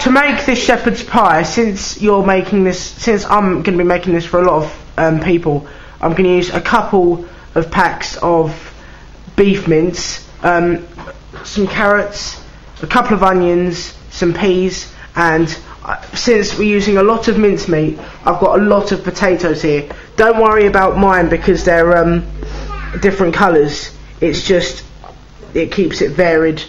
To make this shepherd's pie, since I'm going to be making this for a lot of people, I'm going to use a couple of packs of beef mince, some carrots, a couple of onions, some peas, and since we're using a lot of mincemeat, I've got a lot of potatoes here. Don't worry about mine because they're different colours. It's just, it keeps it varied,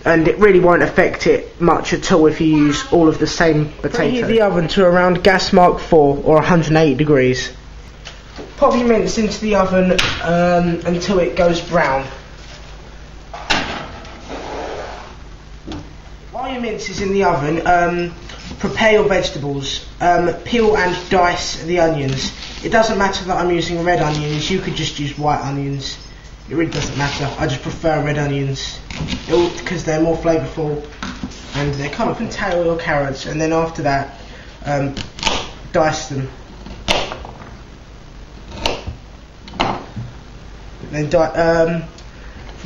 and it really won't affect it much at all if you use all of the same potato. Preheat the oven to around gas mark 4 or 180 degrees. Pop your mince into the oven until it goes brown. While your mince is in the oven, prepare your vegetables. Peel and dice the onions. It doesn't matter that I'm using red onions, you could just use white onions. It really doesn't matter, I just prefer red onions because they're more flavourful and they come up and tail your carrots, and then after that dice them. Then the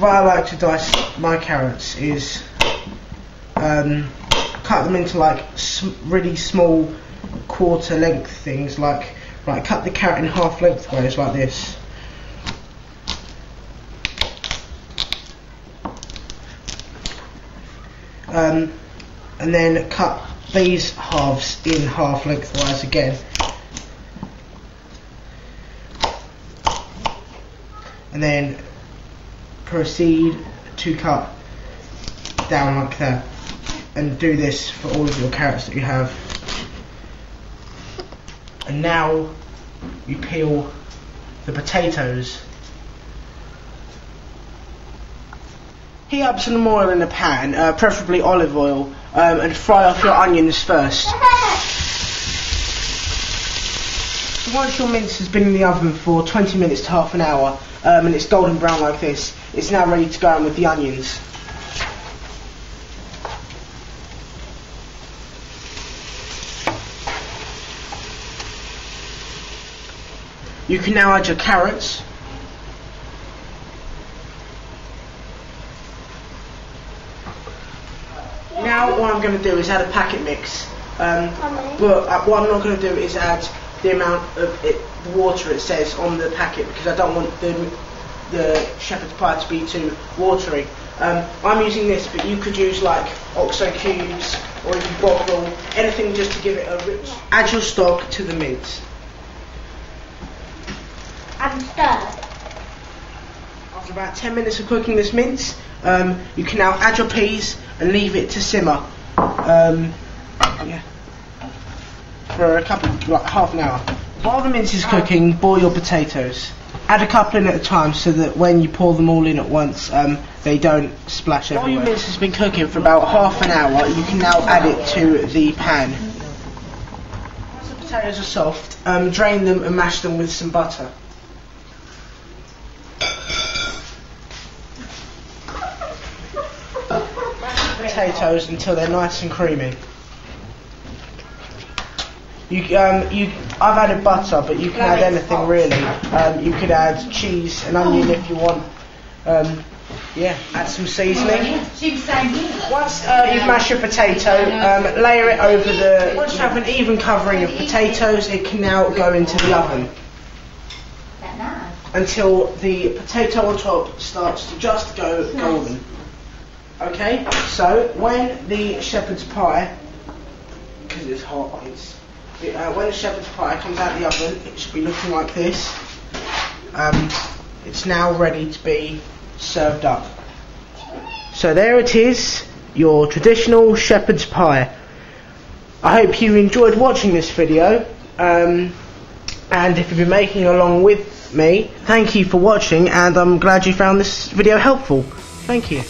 way I like to dice my carrots is cut them into like really small quarter length things, like cut the carrot in half lengthways like this. And then cut these halves in half lengthwise again. And then proceed to cut down like that, and do this for all of your carrots that you have. And now you peel the potatoes. Heat up some oil in a pan, preferably olive oil, and fry off your onions first. So once your mince has been in the oven for 20 minutes to half an hour, and it's golden brown like this, it's now ready to go in with the onions. You can now add your carrots. Now what I'm going to do is add a packet mix, but what I'm not going to do is add the amount of water it says on the packet, because I don't want the shepherd's pie to be too watery. I'm using this, but you could use like OXO cubes or even bottle, anything just to give it a rich. Add your stock to the mince. And stir. After about 10 minutes of cooking this mince, you can now add your peas and leave it to simmer. For a couple, like half an hour. While the mince is cooking, boil your potatoes. Add a couple in at a time so that when you pour them all in at once, they don't splash everywhere. While your mince has been cooking for about half an hour, you can now add it to the pan. Once the potatoes are soft, drain them and mash them with some butter. Potatoes until they're nice and creamy. I've added butter, but you can add anything really. You could add cheese and onion if you want. Add some seasoning. Once you've mashed your potato, layer it over the. Once you have an even covering of potatoes, it can now go into the oven until the potato on top starts to just go golden. Okay, so when the shepherd's pie, because it's hot, when the shepherd's pie comes out of the oven, it should be looking like this. It's now ready to be served up. So there it is, your traditional shepherd's pie. I hope you enjoyed watching this video, and if you've been making along with me, thank you for watching, and I'm glad you found this video helpful. Thank you.